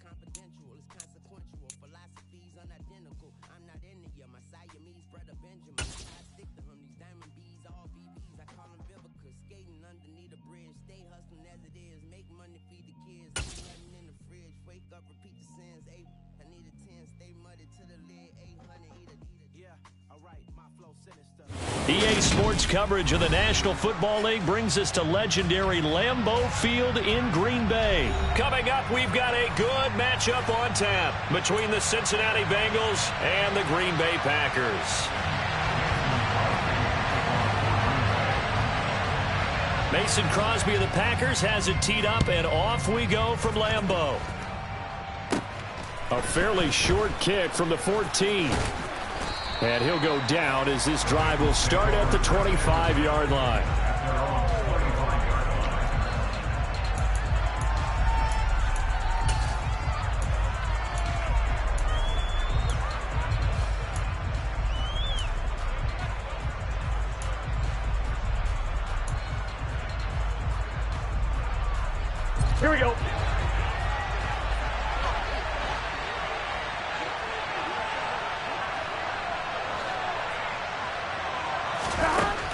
confidential, it's consequential. Philosophies unidentical. I'm not in it, my Siamese brother Benjamin. I stick to him, these diamond bees, all BBs. I call them Vivica, skating underneath a bridge. Stay hustling as it is, make money, feed the kids. Ain't nothing in the fridge, wake up, repeat the sins. I need a 10, stay muddy to the lid. 800, eat a. Yeah, alright, my flow sinister. EA Sports coverage of the National Football League brings us to legendary Lambeau Field in Green Bay. Coming up, we've got a good matchup on tap between the Cincinnati Bengals and the Green Bay Packers. Mason Crosby of the Packers has it teed up, and off we go from Lambeau. A fairly short kick from the 14. And he'll go down as this drive will start at the 25-yard line. Here we go.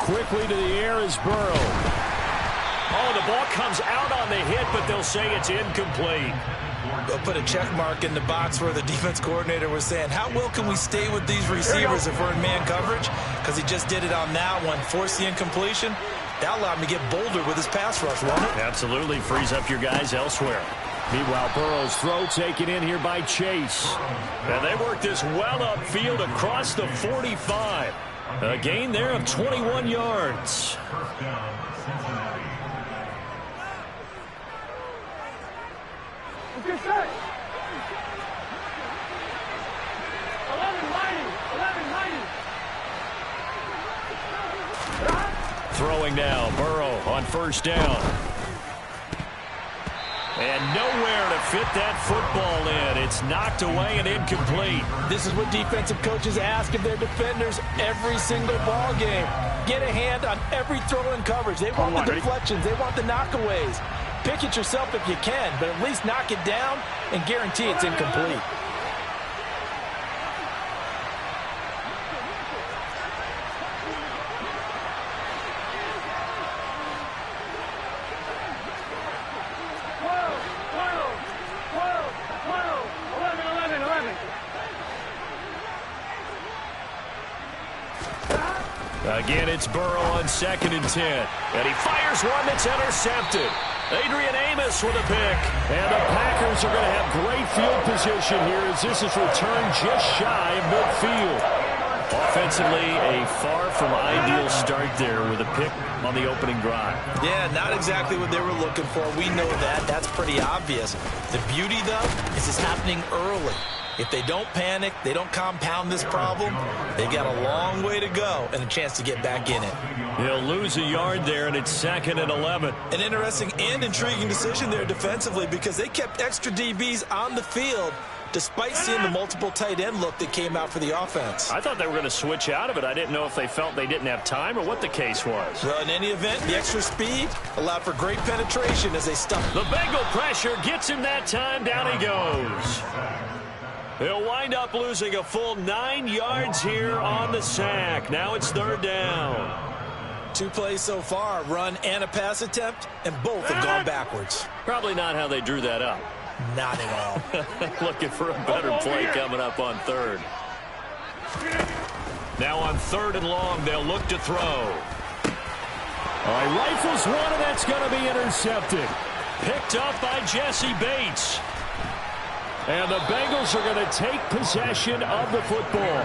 Quickly to the air is Burrow. Oh, the ball comes out on the hit, but they'll say it's incomplete. They'll put a check mark in the box where the defense coordinator was saying, how well can we stay with these receivers if we're in man coverage? Because he just did it on that one, forced the incompletion. That allowed him to get bolder with his pass rush, won't it? Absolutely, frees up your guys elsewhere. Meanwhile, Burrow's throw taken in here by Chase. And they work this well upfield across the 45. A gain there of 21 yards. Good shot. 11 mighty. Throwing now, Burrow on first down. And nowhere to fit that football in. It's knocked away and incomplete. This is what defensive coaches ask of their defenders every single ball game. Get a hand on every throw in coverage. They want the deflections. They want the knockaways. Pick it yourself if you can, but at least knock it down and guarantee it's incomplete. Again, it's Burrow on 2nd and 10. And he fires one that's intercepted. Adrian Amos with a pick. And the Packers are going to have great field position here as this is returned just shy of midfield. Offensively, a far from ideal start there with a pick on the opening drive. Yeah, not exactly what they were looking for. We know that. That's pretty obvious. The beauty, though, is it's happening early. If they don't panic, they don't compound this problem, they've got a long way to go and a chance to get back in it. He'll lose a yard there, and it's 2nd and 11. An interesting and intriguing decision there defensively because they kept extra DBs on the field despite seeing the multiple tight end look that came out for the offense. I thought they were going to switch out of it. I didn't know if they felt they didn't have time or what the case was. Well, in any event, the extra speed allowed for great penetration as they stumped. The Bengal pressure gets him that time. Down he goes. He'll wind up losing a full 9 yards here on the sack. Now it's 3rd down. 2 plays so far, run and a pass attempt, and both have gone backwards. Probably not how they drew that up. Not at all. Looking for a better play coming up on 3rd. Now on 3rd and long, they'll look to throw. All right, rifles one, and that's going to be intercepted. Picked up by Jesse Bates. And the Bengals are going to take possession of the football.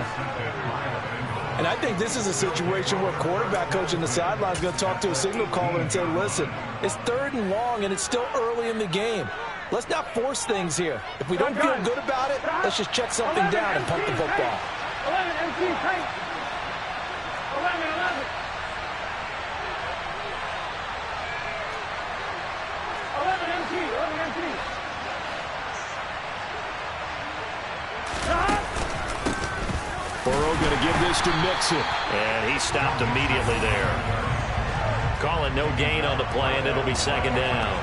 And I think this is a situation where quarterback coach in the sideline is going to talk to a signal caller and say, listen, it's 3rd and long, and it's still early in the game. Let's not force things here. If we don't feel good about it, let's just check something down and punt the football. 11 MT, tight. 11. 11 MT. Burrow going to give this to Mixon. And he stopped immediately there. Calling no gain on the play, and it'll be 2nd down.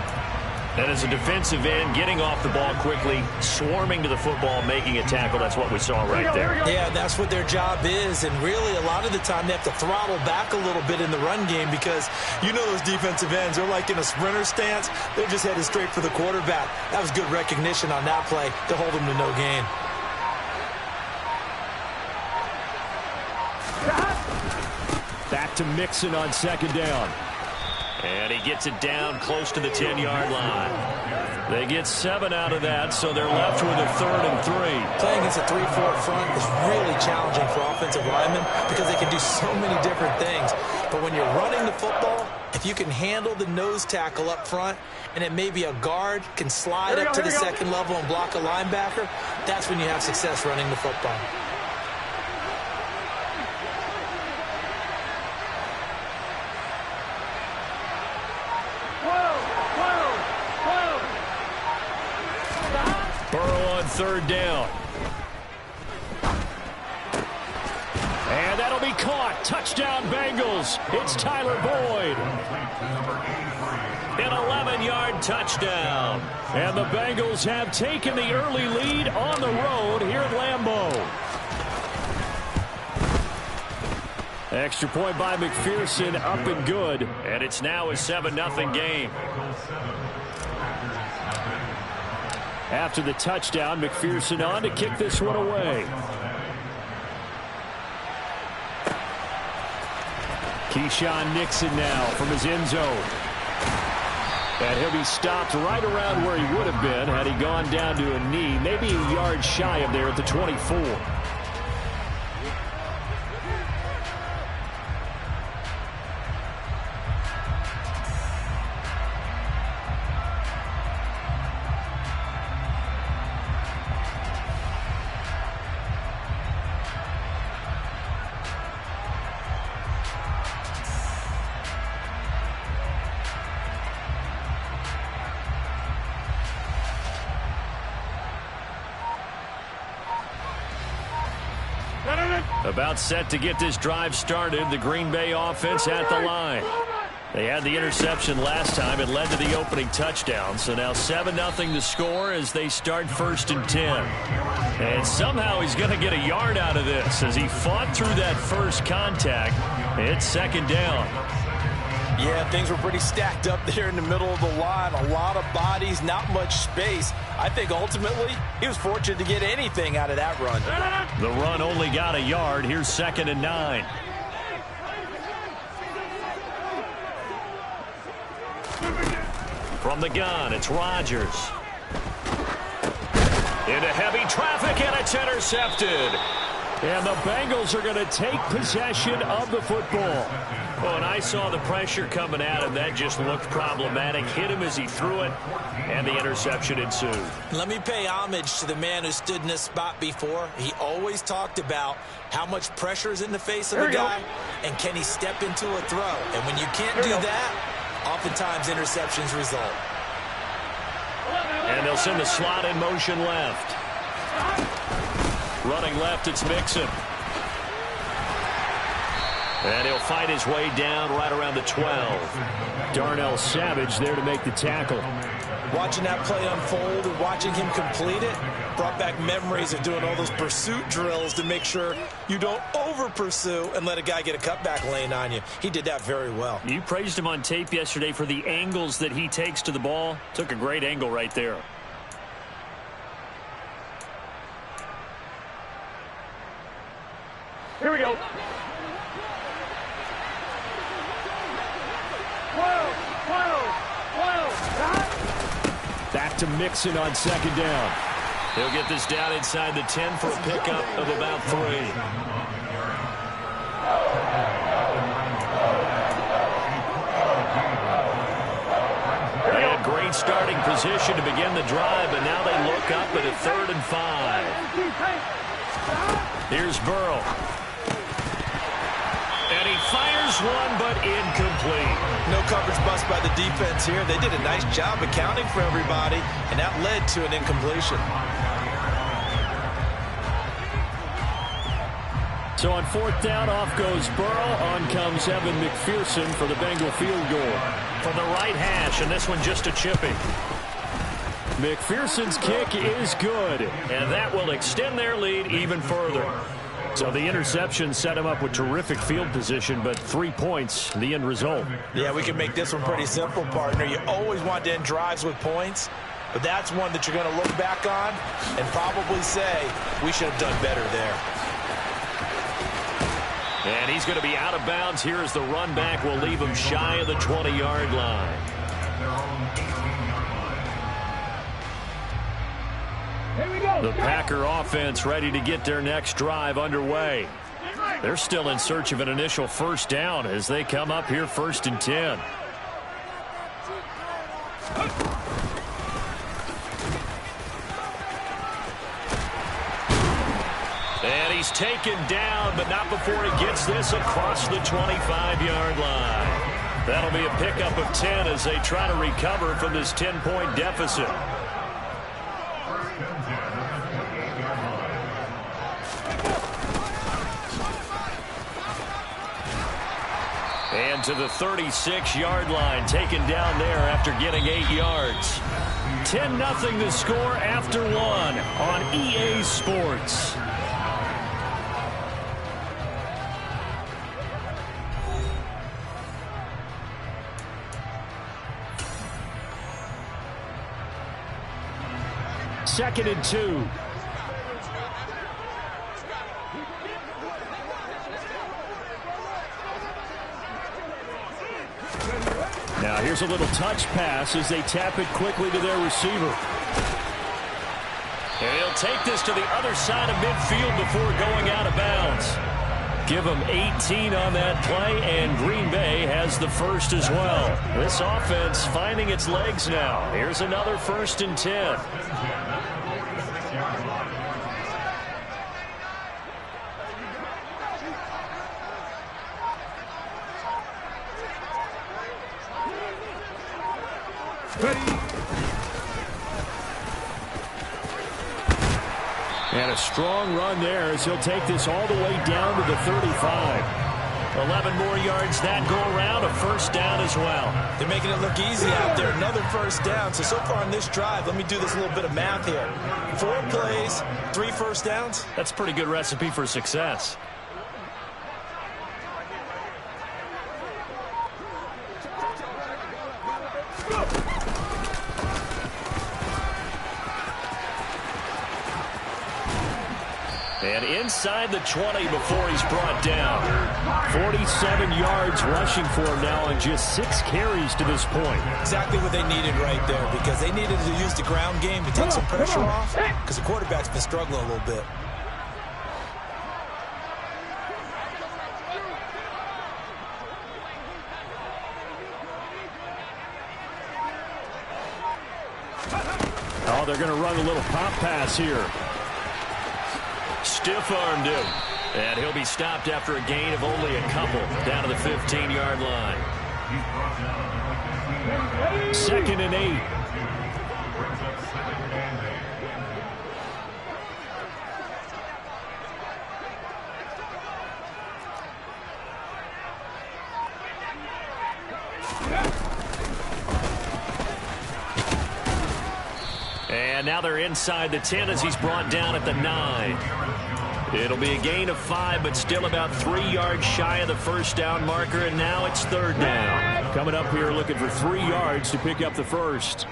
And as a defensive end, getting off the ball quickly, swarming to the football, making a tackle, that's what we saw right there. Yeah, that's what their job is. And really, a lot of the time, they have to throttle back a little bit in the run game because you know those defensive ends, they're like in a sprinter stance. They're just headed straight for the quarterback. That was good recognition on that play to hold them to no gain. Back to Mixon on second down. And he gets it down close to the 10-yard line. They get 7 out of that, so they're left with a 3rd and 3. Playing against a 3-4 front is really challenging for offensive linemen because they can do so many different things. But when you're running the football, if you can handle the nose tackle up front, and it may be a guard can slide up to the second level and block a linebacker, that's when you have success running the football. Third down. And that'll be caught. Touchdown Bengals. It's Tyler Boyd. An 11-yard touchdown. And the Bengals have taken the early lead on the road here at Lambeau. Extra point by McPherson, up and good. And it's now a 7-0 game. After the touchdown, McPherson on to kick this one away. Keyshawn Nixon now from his end zone. And he'll be stopped right around where he would have been had he gone down to a knee, maybe a yard shy of there at the 24. About set to get this drive started. The Green Bay offense at the line. They had the interception last time. It led to the opening touchdown. So now 7-0 to score as they start 1st and 10. And somehow he's going to get a yard out of this as he fought through that first contact. It's 2nd down. Yeah, things were pretty stacked up there in the middle of the line. A lot of bodies, not much space. I think ultimately he was fortunate to get anything out of that run. The run only got a yard. Here's 2nd and 9. From the gun, it's Rodgers. Into heavy traffic, and it's intercepted. And the Bengals are going to take possession of the football. Oh, and I saw the pressure coming at him. That just looked problematic. Hit him as he threw it, and the interception ensued. Let me pay homage to the man who stood in this spot before. He always talked about how much pressure is in the face of a guy, and can he step into a throw. And when you can't do that, oftentimes interceptions result. And they'll send the slot in motion left. Running left, it's Mixon. And he'll fight his way down right around the 12. Darnell Savage there to make the tackle. Watching that play unfold and watching him complete it brought back memories of doing all those pursuit drills to make sure you don't over-pursue and let a guy get a cutback lane on you. He did that very well. You praised him on tape yesterday for the angles that he takes to the ball. Took a great angle right there. Here we go. 12. Back to Mixon on 2nd down. He'll get this down inside the 10 for a pickup of about 3. They had great starting position to begin the drive, and now they look up at a 3rd and 5. Here's Burrow. And he fires one, but incomplete. No coverage bust by the defense here. They did a nice job accounting for everybody, and that led to an incompletion. So on 4th down, off goes Burrow. On comes Evan McPherson for the Bengal field goal. From the right hash, and this one just a chipping. McPherson's kick is good, and that will extend their lead even further. So the interception set him up with terrific field position, but 3 points, the end result. Yeah, we can make this one pretty simple, partner. You always want to end drives with points, but that's one that you're going to look back on and probably say, we should have done better there. And he's going to be out of bounds here as the run back will leave him shy of the 20-yard line. The Packer offense ready to get their next drive underway. They're still in search of an initial first down as they come up here 1st and 10. And he's taken down, but not before he gets this across the 25-yard line. That'll be a pickup of 10 as they try to recover from this 10-point deficit. And to the 36-yard line, taken down there after getting 8 yards. 10-0 the score after 1 on EA Sports. Second and 2. Now here's a little touch pass as they tap it quickly to their receiver. And he'll take this to the other side of midfield before going out of bounds. Give them 18 on that play, and Green Bay has the first as well. This offense finding its legs now. Here's another 1st and 10. And a strong run there as he'll take this all the way down to the 35. 11 more yards that go around, a first down as well. They're making it look easy out there. Another first down. So far on this drive, let me do this little bit of math here. 4 plays, 3 first downs. That's a pretty good recipe for success. And inside the 20 before he's brought down. 47 yards rushing for him now on just 6 carries to this point. Exactly what they needed right there, because they needed to use the ground game to take some pressure off, because the quarterback's been struggling a little bit. Oh, they're going to run a little pop pass here. Stiff-armed him. And he'll be stopped after a gain of only a couple down to the 15-yard line. 2nd and 8. And now they're inside the 10 as he's brought down at the 9. It'll be a gain of 5, but still about 3 yards shy of the first down marker, and now it's 3rd down. Coming up here looking for 3 yards to pick up the first.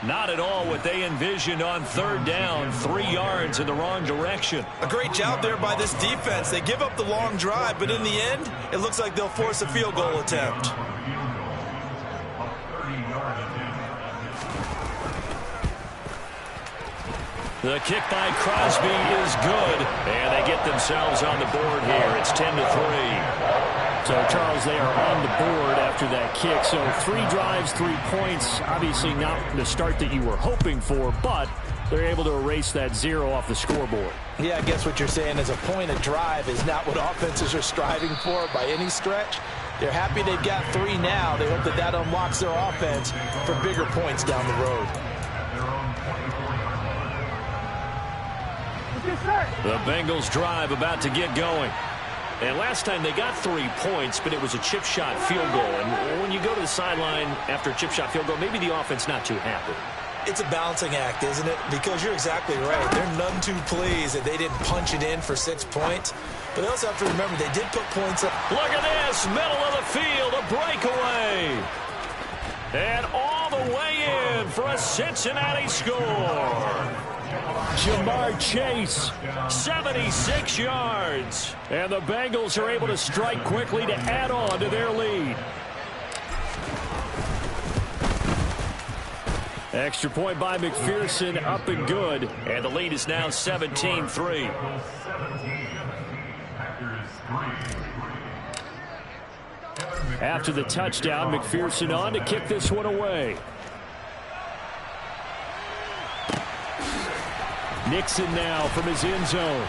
Not at all what they envisioned on 3rd down. 3 yards in the wrong direction. A great job there by this defense. They give up the long drive, but in the end, it looks like they'll force a field goal attempt. The kick by Crosby is good, and they get themselves on the board here. It's 10-3. So, Charles, they are on the board after that kick. So 3 drives, 3 points. Obviously not the start that you were hoping for, but they're able to erase that 0 off the scoreboard. Yeah, I guess what you're saying is a point of drive is not what offenses are striving for by any stretch. They're happy they've got 3 now. They hope that that unlocks their offense for bigger points down the road. The Bengals drive about to get going. And last time they got 3 points, but it was a chip shot field goal. And when you go to the sideline after a chip shot field goal, maybe the offense not too happy. It's a balancing act, isn't it? Because you're exactly right. They're none too pleased that they didn't punch it in for 6 points. But they also have to remember they did put points up. Look at this, middle of the field, a breakaway. And all the way in for a Cincinnati score. Jamar Chase, 76 yards. And the Bengals are able to strike quickly to add on to their lead. Extra point by McPherson, up and good. And the lead is now 17-3. After the touchdown, McPherson on to kick this one away. Nixon now from his end zone.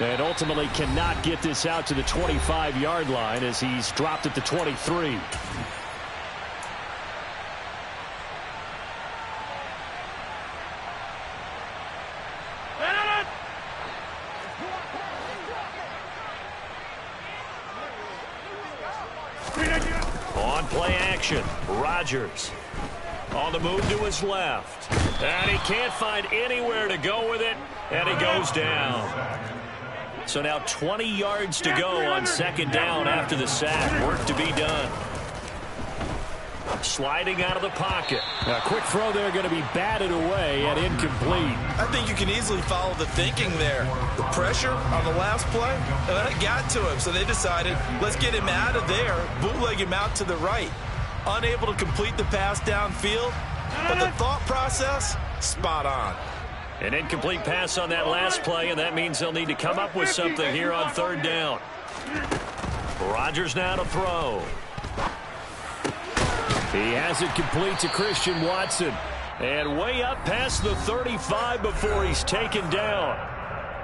And ultimately cannot get this out to the 25-yard line as he's dropped at the 23. On play action, Rodgers on the move to his left. And he can't find anywhere to go with it, and he goes down. So now 20 yards to go on second down after the sack. Work to be done. Sliding out of the pocket. A quick throw there going to be batted away and incomplete. I think you can easily follow the thinking there. The pressure on the last play, that got to him. So they decided, let's get him out of there, bootleg him out to the right. Unable to complete the pass downfield, but the thought process, spot on. An incomplete pass on that last play, and that means they'll need to come up with something here on third down. Rodgers now to throw. He has it complete to Christian Watson. And way up past the 35 before he's taken down.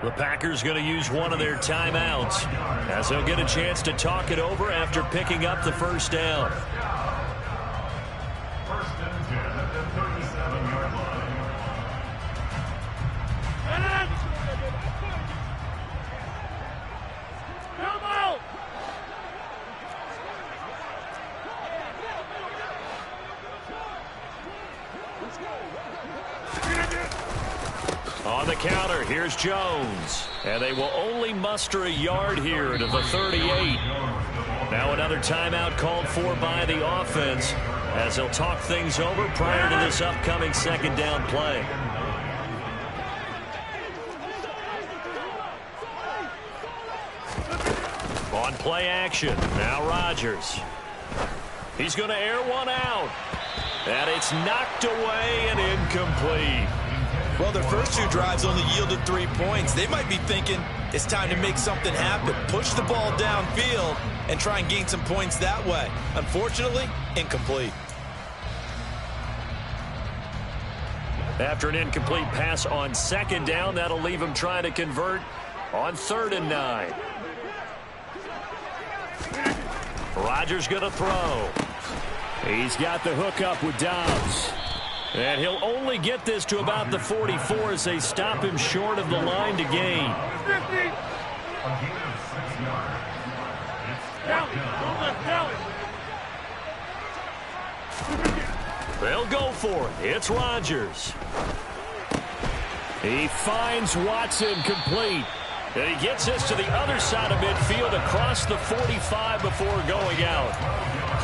The Packers going to use one of their timeouts as they'll get a chance to talk it over after picking up the first down. First and 10 at the 37-yard line. On the counter, here's Jones. And they will only muster a yard here to the 38. Now another timeout called for by the offense as they'll talk things over prior to this upcoming second down play. On play action, now Rodgers. He's going to air one out. And it's knocked away and incomplete. Well, their first 2 drives only yielded 3 points. They might be thinking it's time to make something happen. Push the ball downfield and try and gain some points that way. Unfortunately, incomplete. After an incomplete pass on second down, that'll leave him trying to convert on 3rd and 9. Rodgers going to throw. He's got the hook up with Dobbs. And he'll only get this to about the 44 as they stop him short of the line to gain. They'll go for it. It's Rodgers. He finds Watson complete. And he gets this to the other side of midfield across the 45 before going out.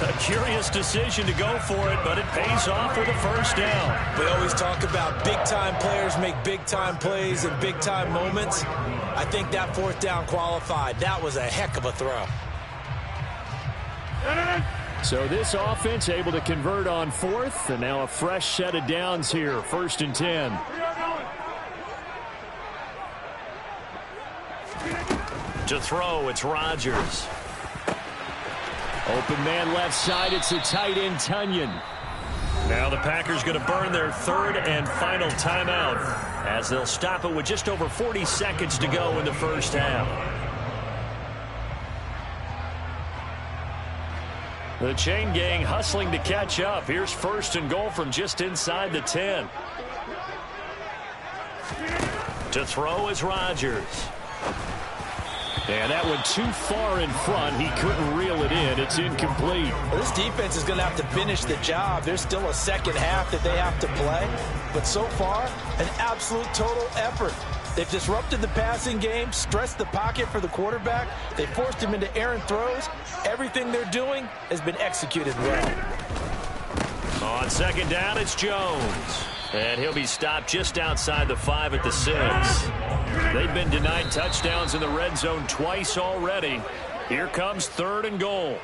A curious decision to go for it, but it pays off with a first down. They always talk about big-time players make big-time plays in big-time moments. I think that 4th down qualified. That was a heck of a throw. So this offense able to convert on 4th, and now a fresh set of downs here, 1st and 10. To throw, it's Rodgers. Open man left side, it's the tight end Tunyon. Now the Packers going to burn their 3rd and final timeout as they'll stop it with just over 40 seconds to go in the first half. The chain gang hustling to catch up. Here's 1st and goal from just inside the 10. To throw is Rodgers. And that went too far in front. He couldn't reel it in. It's incomplete. Well, this defense is going to have to finish the job. There's still a second half that they have to play. But so far, an absolute total effort. They've disrupted the passing game, stressed the pocket for the quarterback. They forced him into errant throws. Everything they're doing has been executed well. On second down, it's Jones. And he'll be stopped just outside the 5 at the 6. They've been denied touchdowns in the red zone twice already. Here comes 3rd and goal.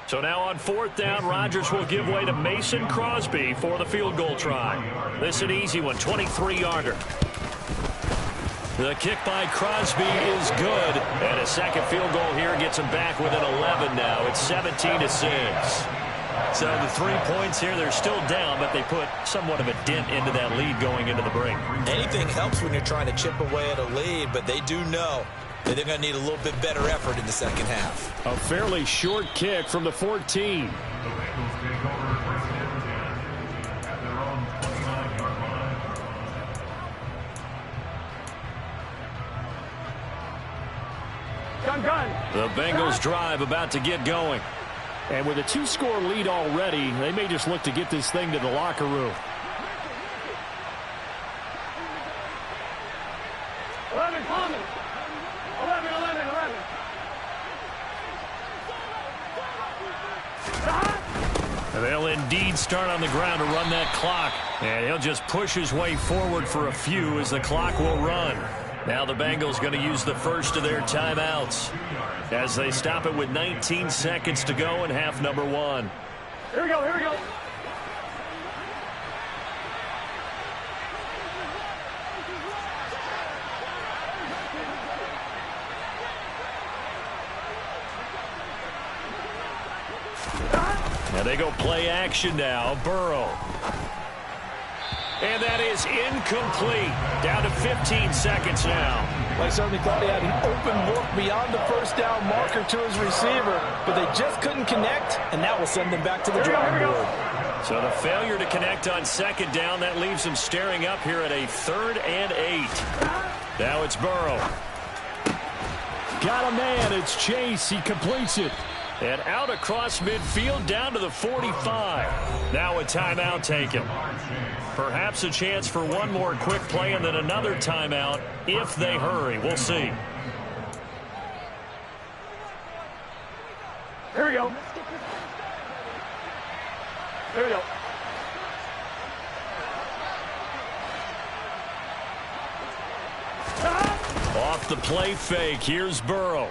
So now on 4th down, Rodgers will give way to Mason Crosby for the field goal try. This is an easy one, 23-yarder. The kick by Crosby is good. And a second field goal here gets him back within 11 now. It's 17-6. So the 3 points here, they're still down, but they put somewhat of a dent into that lead going into the break. Anything helps when you're trying to chip away at a lead, but they do know that they're going to need a little bit better effort in the second half. A fairly short kick from the 14. The Bengals take over 1st and 10 at their own 29-yard line. Gun. The Bengals drive about to get going. And with a 2-score lead already, they may just look to get this thing to the locker room. 11 coming. 11. And they'll indeed start on the ground to run that clock. And he'll just push his way forward for a few as the clock will run. Now the Bengals going to use the first of their timeouts as they stop it with 19 seconds to go in half number 1. Here we go. And they go play action now. Burrow. And that is incomplete. Down to 15 seconds now. Well, he certainly thought he had an open look beyond the first down marker to his receiver, but they just couldn't connect, and that will send them back to the drawing board. So the failure to connect on second down, that leaves them staring up here at a 3rd and 8. Now it's Burrow. Got a man. It's Chase. He completes it. And out across midfield down to the 45. Now a timeout taken. Perhaps a chance for one more quick play and then another timeout if they hurry. We'll see. Here we go. Off the play fake. Here's Burrow.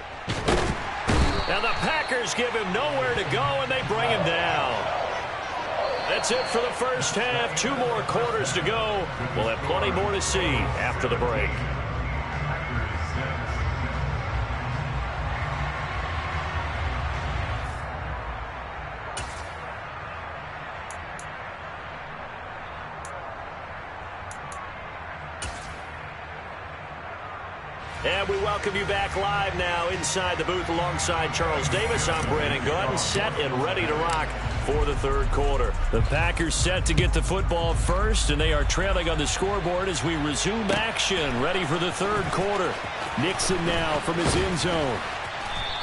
Now the Packers give him nowhere to go, and they bring him down. That's it for the first half. 2 more quarters to go. We'll have plenty more to see after the break. And we welcome you back live now inside the booth alongside Charles Davis. I'm Brandon Gunn, set and ready to rock for the 3rd quarter. The Packers set to get the football first, and they are trailing on the scoreboard as we resume action, ready for the 3rd quarter. Nixon now from his end zone.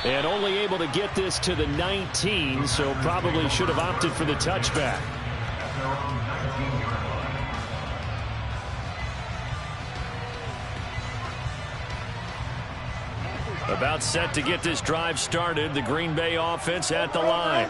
And only able to get this to the 19, so probably should have opted for the touchback. About set to get this drive started, the Green Bay offense at the line.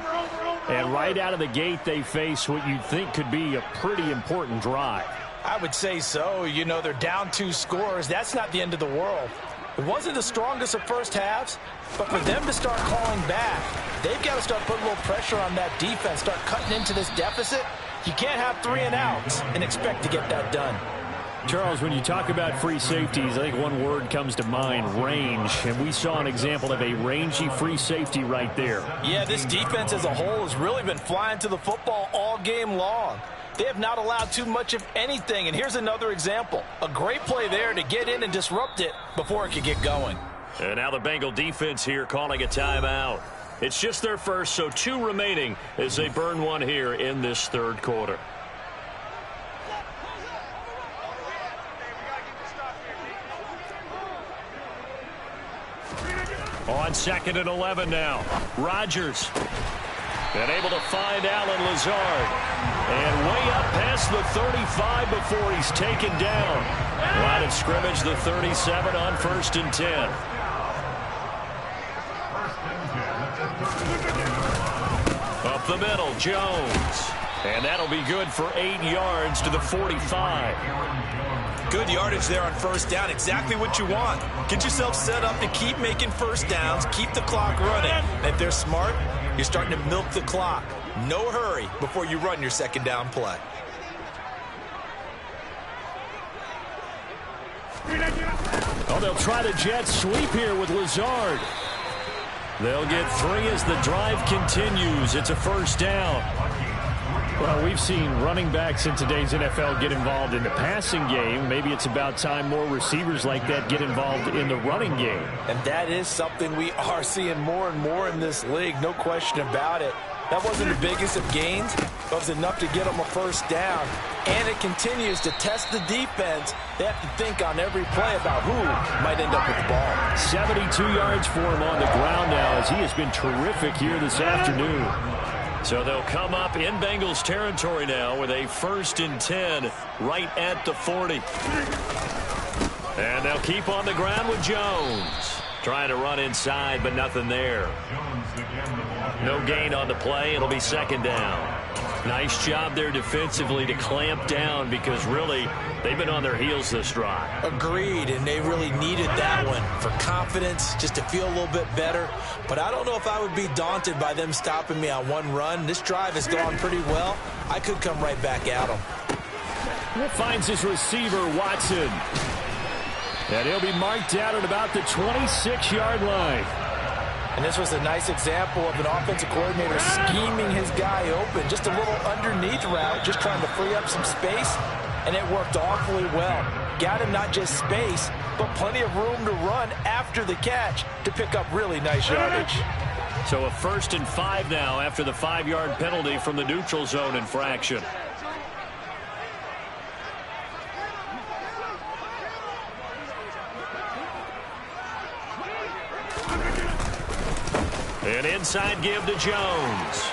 And right out of the gate, they face what you'd think could be a pretty important drive. I would say so. You know, they're down 2 scores. That's not the end of the world. It wasn't the strongest of first halves, but for them to start calling back, they've got to start putting a little pressure on that defense, start cutting into this deficit. You can't have 3 and outs and expect to get that done. Charles, when you talk about free safeties, I think one word comes to mind, range. And we saw an example of a rangy free safety right there. Yeah, this defense as a whole has really been flying to the football all game long. They have not allowed too much of anything, and here's another example. A great play there to get in and disrupt it before it could get going. And now the Bengal defense here calling a timeout. It's just their first, so 2 remaining as they burn one here in this third quarter. On 2nd and 11 now. Rodgers. And able to find Allen Lazard. And way up past the 35 before he's taken down. Line of scrimmage, the 37 on 1st and 10. Up the middle, Jones. And that'll be good for 8 yards to the 45. Good yardage there on 1st down. Exactly what you want. Get yourself set up to keep making 1st downs, keep the clock running. And if they're smart, you're starting to milk the clock. No hurry before you run your 2nd down play. Oh, they'll try the jet sweep here with Lazard. They'll get 3 as the drive continues. It's a 1st down. Well, we've seen running backs in today's NFL get involved in the passing game. Maybe it's about time more receivers like that get involved in the running game. And that is something we are seeing more and more in this league, no question about it. That wasn't the biggest of gains, but it was enough to get them a 1st down. And it continues to test the defense. They have to think on every play about who might end up with the ball. 72 yards for him on the ground now as he has been terrific here this afternoon. So they'll come up in Bengals territory now with a 1st and 10 right at the 40. And they'll keep on the ground with Jones. Trying to run inside, but nothing there. No gain on the play. It'll be 2nd down. Nice job there defensively to clamp down because really they've been on their heels this drive. Agreed, and they really needed that one for confidence, just to feel a little bit better. But I don't know if I would be daunted by them stopping me on one run. This drive has gone pretty well. I could come right back at them. Finds his receiver, Watson. And he'll be marked out at about the 26-yard line. And this was a nice example of an offensive coordinator scheming his guy open. Just a little underneath route, just trying to free up some space, and it worked awfully well. Got him not just space, but plenty of room to run after the catch to pick up really nice yardage. So a 1st and 5 now after the 5-yard penalty from the neutral zone infraction. An inside give to Jones.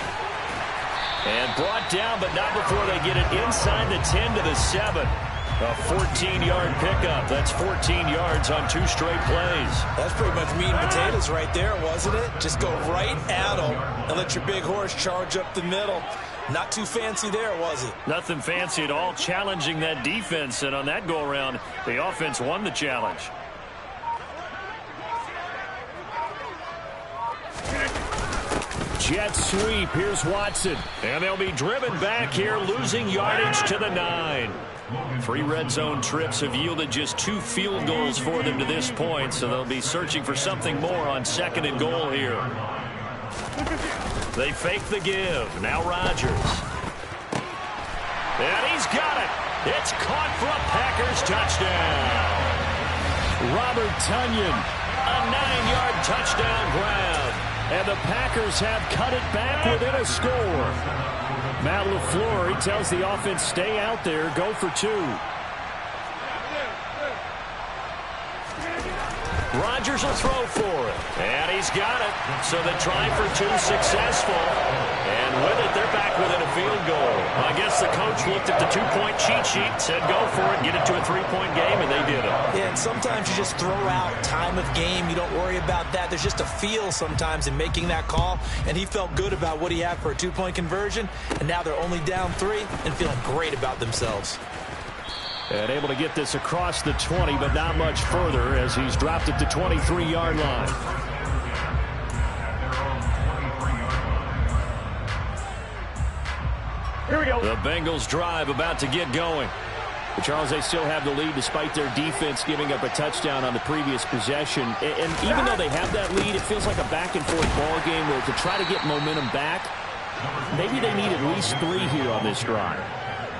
And brought down, but not before they get it inside the 10 to the 7. A 14-yard pickup. That's 14 yards on 2 straight plays. That's pretty much meat and potatoes right there, wasn't it? Just go right at them and let your big horse charge up the middle. Not too fancy there, was it? Nothing fancy at all, challenging that defense. And on that go-around, the offense won the challenge. Jet sweep. Here's Watson. And they'll be driven back here, losing yardage to the 9. 3 red zone trips have yielded just 2 field goals for them to this point, so they'll be searching for something more on 2nd and goal here. They fake the give. Now Rodgers. And he's got it. It's caught for a Packers touchdown. Robert Tonyan, a 9-yard touchdown grab. And the Packers have cut it back within a score. Matt LaFleur, he tells the offense, stay out there, go for 2. Rodgers will throw for it. And he's got it. So the try for 2 successful. And with it, they're back within a field goal. I guess the coach looked at the 2-point cheat sheet, said go for it, get it to a 3-point game, and they did it. Yeah, and sometimes you just throw out time of game. You don't worry about that. There's just a feel sometimes in making that call. And he felt good about what he had for a 2-point conversion. And now they're only down 3 and feeling great about themselves. And able to get this across the 20, but not much further as he's dropped at the 23-yard line. Here we go. The Bengals drive about to get going. But Charles, they still have the lead despite their defense giving up a touchdown on the previous possession. And even though they have that lead, it feels like a back-and-forth ball game where to try to get momentum back, maybe they need at least 3 here on this drive.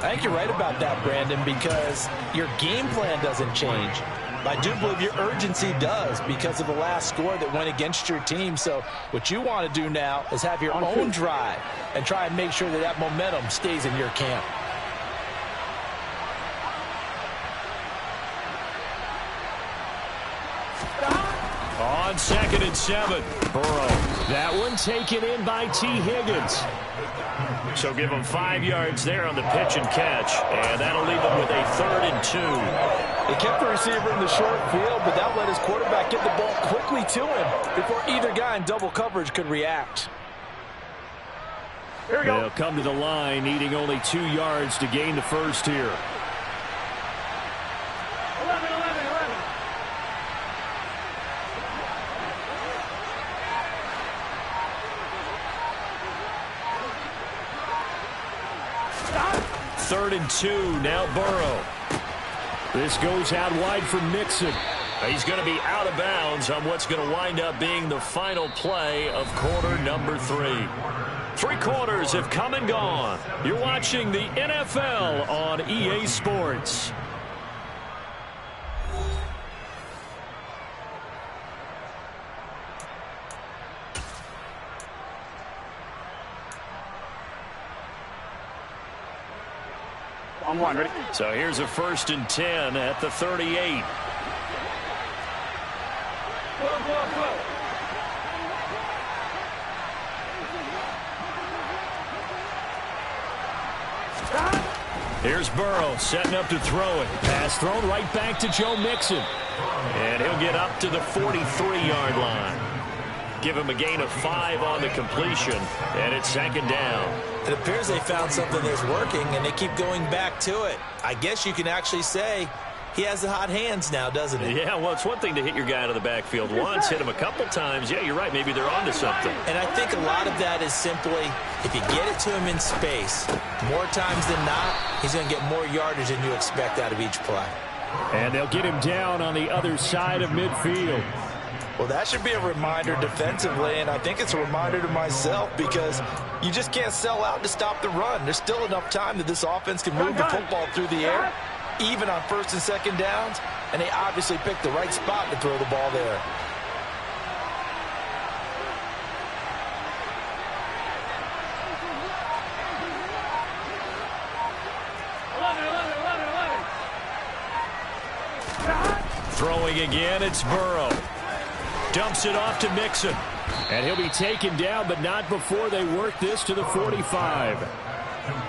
I think you're right about that, Brandon, because your game plan doesn't change. I do believe your urgency does because of the last score that went against your team. So what you want to do now is have your own drive and try and make sure that that momentum stays in your camp. On 2nd and 7, Burrow. That one taken in by T. Higgins. So give him 5 yards there on the pitch and catch, and that'll leave him with a 3rd and 2. They kept the receiver in the short field, but that let his quarterback get the ball quickly to him before either guy in double coverage could react. Here we go. They'll come to the line, needing only 2 yards to gain the first here. 11. Third and 2, now Burrow. This goes out wide for Mixon. He's going to be out of bounds on what's going to wind up being the final play of quarter number 3. 3 quarters have come and gone. You're watching the NFL on EA Sports. On 1, ready? So here's a 1st and 10 at the 38. Go. Here's Burrow setting up to throw it. Pass thrown right back to Joe Mixon. And he'll get up to the 43-yard line. Give him a gain of 5 on the completion, and it's 2nd down. It appears they found something that's working, and they keep going back to it. I guess you can actually say he has the hot hands now, doesn't he? Yeah, well, it's one thing to hit your guy out of the backfield once, hit him a couple times. Yeah, you're right. Maybe they're onto something. And I think a lot of that is simply if you get it to him in space, more times than not, he's going to get more yardage than you expect out of each play. And they'll get him down on the other side of midfield. Well, that should be a reminder defensively, and I think it's a reminder to myself because you just can't sell out to stop the run. There's still enough time that this offense can move the football through the air, even on 1st and 2nd downs, and they obviously picked the right spot to throw the ball there. Throwing again, it's Burrow. Dumps it off to Mixon. And he'll be taken down, but not before they work this to the 45.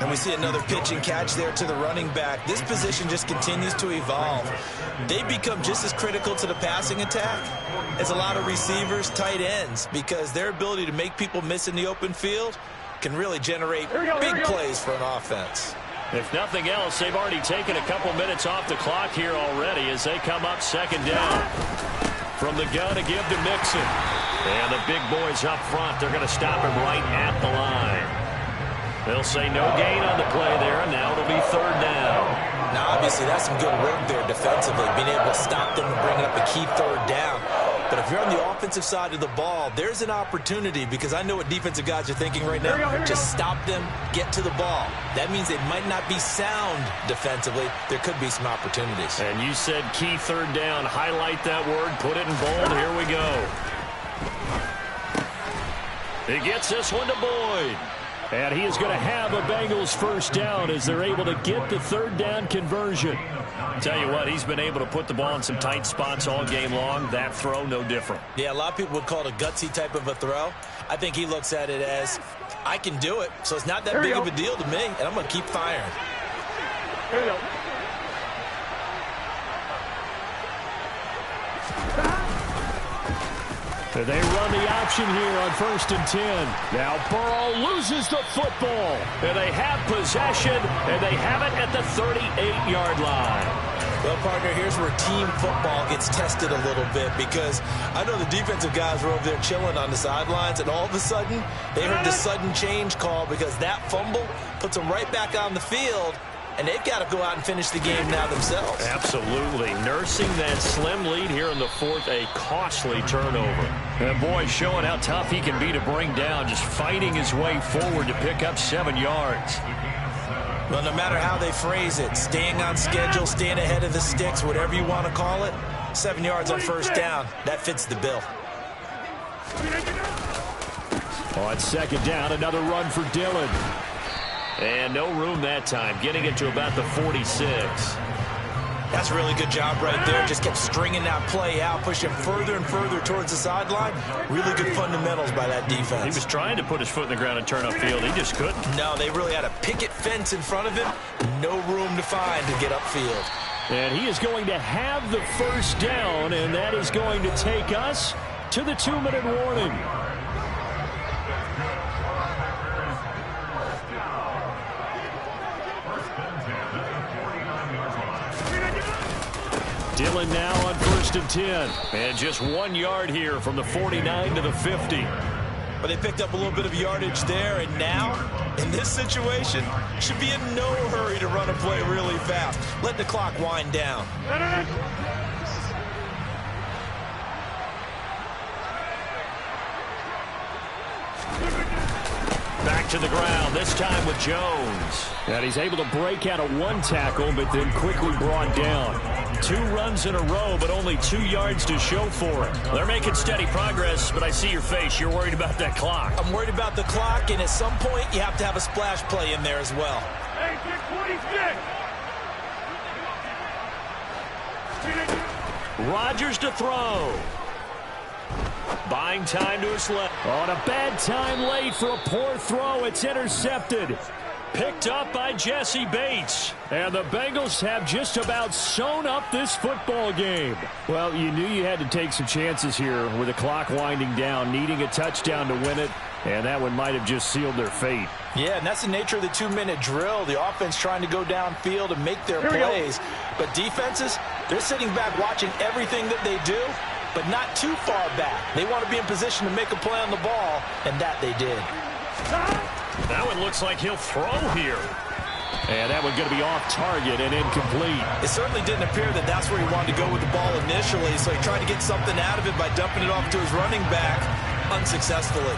And we see another pitch and catch there to the running back. This position just continues to evolve. They become just as critical to the passing attack as a lot of receivers, tight ends, because their ability to make people miss in the open field can really generate big plays for an offense. If nothing else, they've already taken a couple minutes off the clock here already as they come up 2nd down. From the gun to give to Mixon. And the big boys up front, they're going to stop him right at the line. They'll say no gain on the play there, and now it'll be 3rd down. Now, obviously, that's some good work there defensively, being able to stop them and bringing up a key 3rd down. But if you're on the offensive side of the ball, there's an opportunity because I know what defensive guys are thinking right now. Just stop them, get to the ball. That means they might not be sound defensively. There could be some opportunities. And you said key 3rd down. Highlight that word. Put it in bold. Here we go. He gets this one to Boyd. And he is going to have a Bengals 1st down as they're able to get the 3rd down conversion. Tell you what, he's been able to put the ball in some tight spots all game long. That throw, no different. Yeah, a lot of people would call it a gutsy type of a throw. I think he looks at it as, I can do it, so it's not that big of a deal to me, and I'm going to keep firing. Here we go. They run the option here on 1st and 10. Now Burrow loses the football. And they have possession, and they have it at the 38-yard line. Well, partner, here's where team football gets tested a little bit because I know the defensive guys were over there chilling on the sidelines, and all of a sudden, they heard the sudden change call because that fumble puts them right back on the field, and they've got to go out and finish the game now themselves. Absolutely. Nursing that slim lead here in the 4th, a costly turnover. And boy, showing how tough he can be to bring down, just fighting his way forward to pick up 7 yards. Well, no matter how they phrase it, staying on schedule, staying ahead of the sticks, whatever you want to call it, 7 yards on first down, that fits the bill. On second down, another run for Dillon. And no room that time, getting it to about the 46. That's a really good job right there. Just kept stringing that play out, pushing further and further towards the sideline. Really good fundamentals by that defense. He was trying to put his foot in the ground and turn upfield. He just couldn't. No, they really had a picket fence in front of him. No room to find to get upfield. And he is going to have the first down, and that is going to take us to the 2-minute warning. Dillon now on 1st and 10. And just 1 yard here from the 49 to the 50. Well, they picked up a little bit of yardage there, and now, in this situation, should be in no hurry to run a play really fast. Let the clock wind down. Back to the ground, this time with Jones. And he's able to break out of 1 tackle, but then quickly brought down. 2 runs in a row, but only 2 yards to show for it. They're making steady progress, but I see your face. You're worried about that clock. I'm worried about the clock, and at some point, you have to have a splash play in there as well. Hey, 26. Rodgers to throw. Buying time to his left. On a bad time late for a poor throw. It's intercepted. Picked up by Jesse Bates. And the Bengals have just about sewn up this football game. Well, you knew you had to take some chances here with the clock winding down, needing a touchdown to win it. And that one might have just sealed their fate. Yeah, and that's the nature of the 2-minute drill. The offense trying to go downfield and make their plays. But defenses, they're sitting back watching everything that they do, but not too far back. They want to be in position to make a play on the ball, and that they did. That one looks like he'll throw here. And that one going to be off target and incomplete. It certainly didn't appear that that's where he wanted to go with the ball initially, so he tried to get something out of it by dumping it off to his running back unsuccessfully.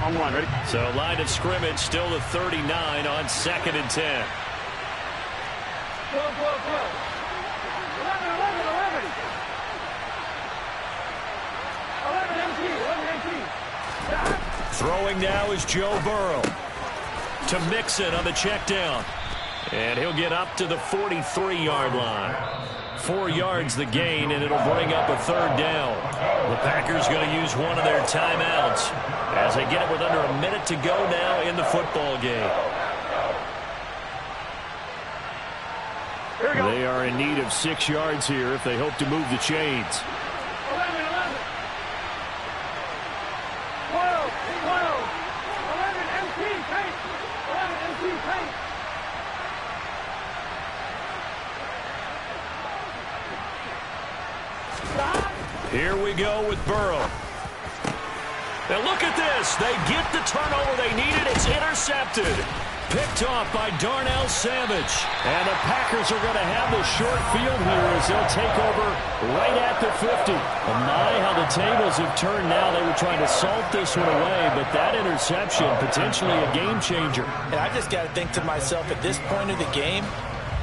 On 1, ready? So line of scrimmage still to 39 on 2nd and 10. Go, go, go. 11, 11, 11. 11 MT, 11 MT. Throwing now is Joe Burrow to Mixon on the check down. And he'll get up to the 43-yard line. 4 yards the gain, and it'll bring up a 3rd down. The Packers going to use one of their timeouts as they get it with under a minute to go now in the football game. They are in need of 6 yards here if they hope to move the chains. 11, 11. 12, 12. 11 MT, paint. 11 MT, paint. Here we go with Burrow. Now look at this. They get the turnover they needed. It's intercepted. Picked off by Darnell Savage. And the Packers are going to have the short field here as they'll take over right at the 50. And my, how the tables have turned now. They were trying to salt this one away, but that interception, potentially a game changer. And I just got to think to myself, at this point of the game,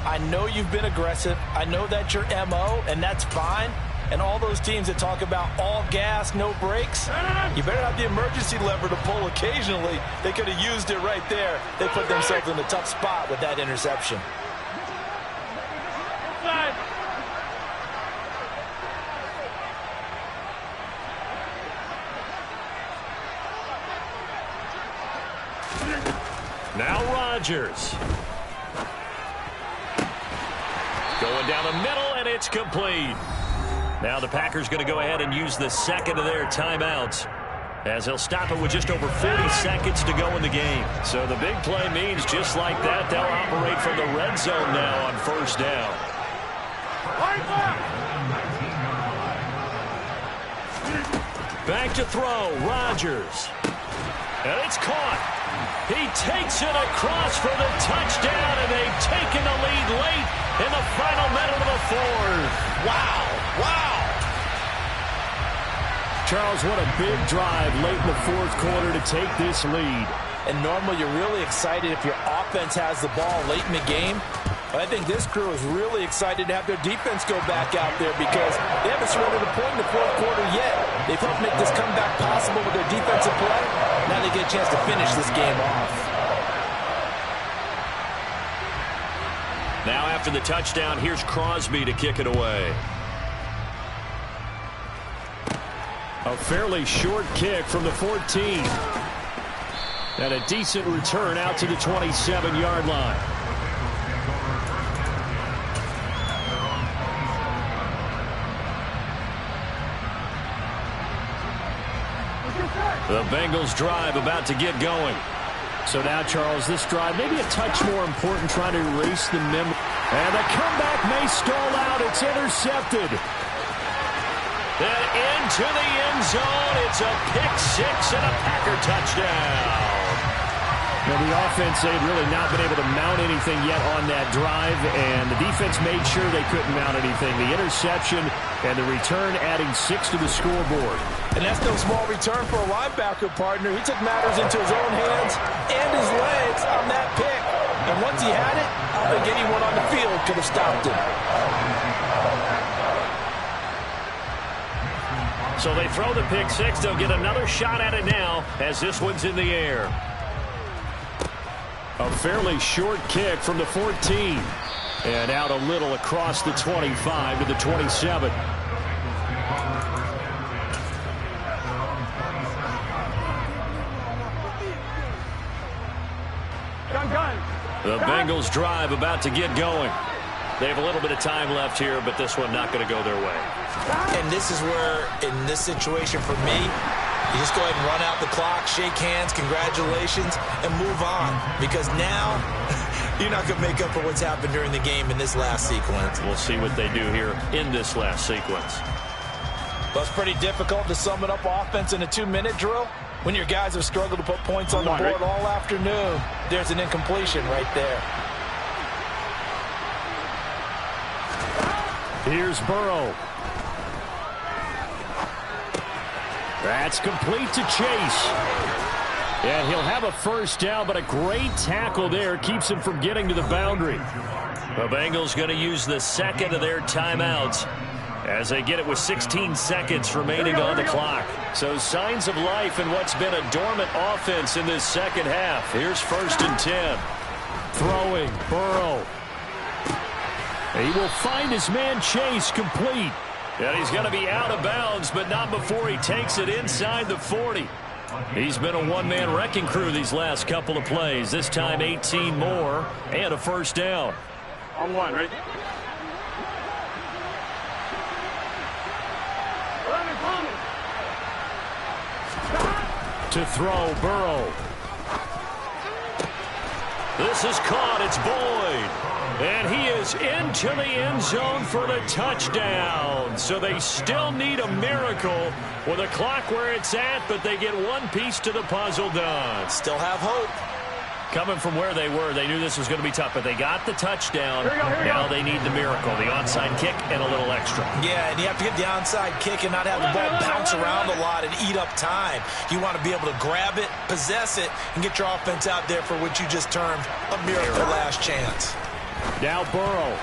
I know you've been aggressive. I know that's your MO, and that's fine. And all those teams that talk about all gas, no brakes, you better have the emergency lever to pull occasionally. They could have used it right there. They put themselves in a tough spot with that interception. Now Rodgers. Going down the middle, and it's complete. Now the Packers going to go ahead and use the second of their timeouts as they'll stop it with just over 40 seconds to go in the game. So the big play means just like that, they'll operate from the red zone now on 1st down. Back to throw, Rodgers. And it's caught. He takes it across for the touchdown, and they've taken the lead late in the final minute of the 4th. Wow. Wow. Charles, what a big drive late in the fourth quarter to take this lead. And normally you're really excited if your offense has the ball late in the game. But I think this crew is really excited to have their defense go back out there because they haven't surrendered a point in the fourth quarter yet. They've helped make this comeback possible with their defensive play. Now they get a chance to finish this game off. Now after the touchdown, here's Crosby to kick it away. A fairly short kick from the 14. And a decent return out to the 27-yard line. The Bengals drive about to get going. So now, Charles, this drive maybe a touch more important, trying to erase the memory. And the comeback may stall out. It's intercepted. Then into the end zone. It's a pick six and a Packer touchdown. Now, the offense, they've really not been able to mount anything yet on that drive, and the defense made sure they couldn't mount anything. The interception and the return adding 6 to the scoreboard. And that's no small return for a linebacker partner. He took matters into his own hands and his legs on that pick. And once he had it, I don't think anyone on the field could have stopped him. So they throw the pick six. They'll get another shot at it now as this one's in the air. A fairly short kick from the 14. And out a little across the 25 to the 27. The Bengals drive about to get going. They have a little bit of time left here, but this one not going to go their way. And this is where, in this situation for me, you just go ahead and run out the clock, shake hands, congratulations, and move on. Because now, you're not going to make up for what's happened during the game in this last sequence. We'll see what they do here in this last sequence. Well, it's pretty difficult to sum it up offense in a 2-minute drill. When your guys have struggled to put points on the board all afternoon, there's an incompletion right there. Here's Burrow. That's complete to Chase. And he'll have a first down, but a great tackle there keeps him from getting to the boundary. The Bengals going to use the second of their timeouts as they get it with 16 seconds remaining on the clock. So signs of life in what's been a dormant offense in this second half. Here's 1st and 10. Throwing, Burrow. He will find his man Chase complete. And he's going to be out of bounds, but not before he takes it inside the 40. He's been a one-man wrecking crew these last couple of plays. This time 18 more and a first down. On one, right? To throw, Burrow. This is caught. It's Boyd. And he is into the end zone for the touchdown. So they still need a miracle with a clock where it's at, but they get one piece to the puzzle done. Still have hope. Coming from where they were, they knew this was going to be tough, but they got the touchdown. Now they need the miracle, the onside kick and a little extra. Yeah, and you have to get the onside kick and not have the ball bounce around a lot and eat up time. You want to be able to grab it, possess it, and get your offense out there for what you just termed a miracle last chance. Now Burrow.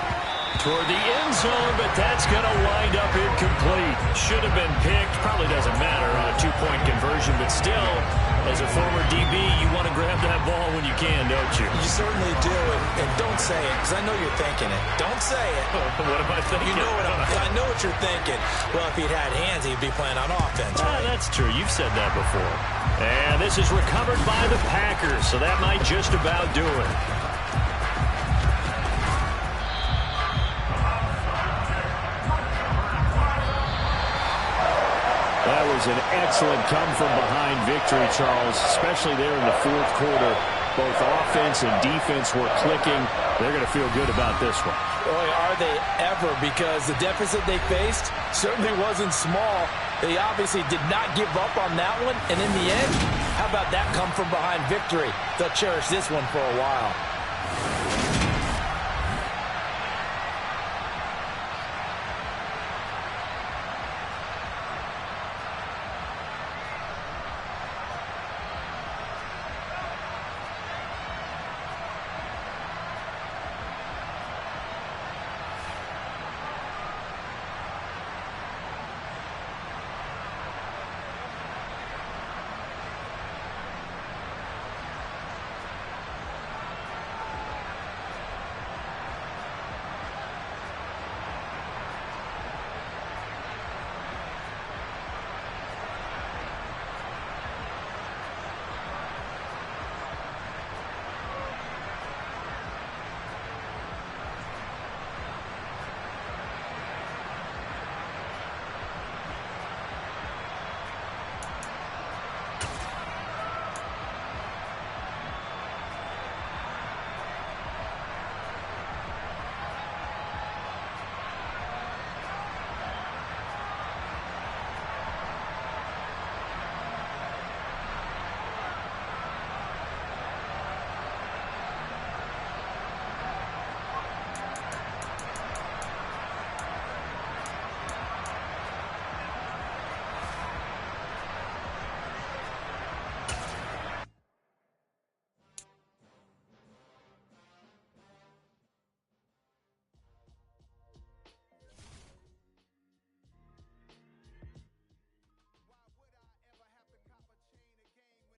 Toward the end zone, but that's going to wind up incomplete. Should have been picked. Probably doesn't matter on a two-point conversion, but still, as a former DB, you want to grab that ball when you can, don't you? You certainly do, and don't say it, because I know you're thinking it. Don't say it. What am I thinking? You know what I know what you're thinking. Well, if he'd had hands, he'd be playing on offense. Right? That's true. You've said that before. And this is recovered by the Packers, so that might just about do it. That was an excellent come-from-behind victory, Charles, especially there in the fourth quarter. Both offense and defense were clicking. They're going to feel good about this one. Boy, are they ever, because the deficit they faced certainly wasn't small. They obviously did not give up on that one, and in the end, how about that come-from-behind victory? They'll cherish this one for a while.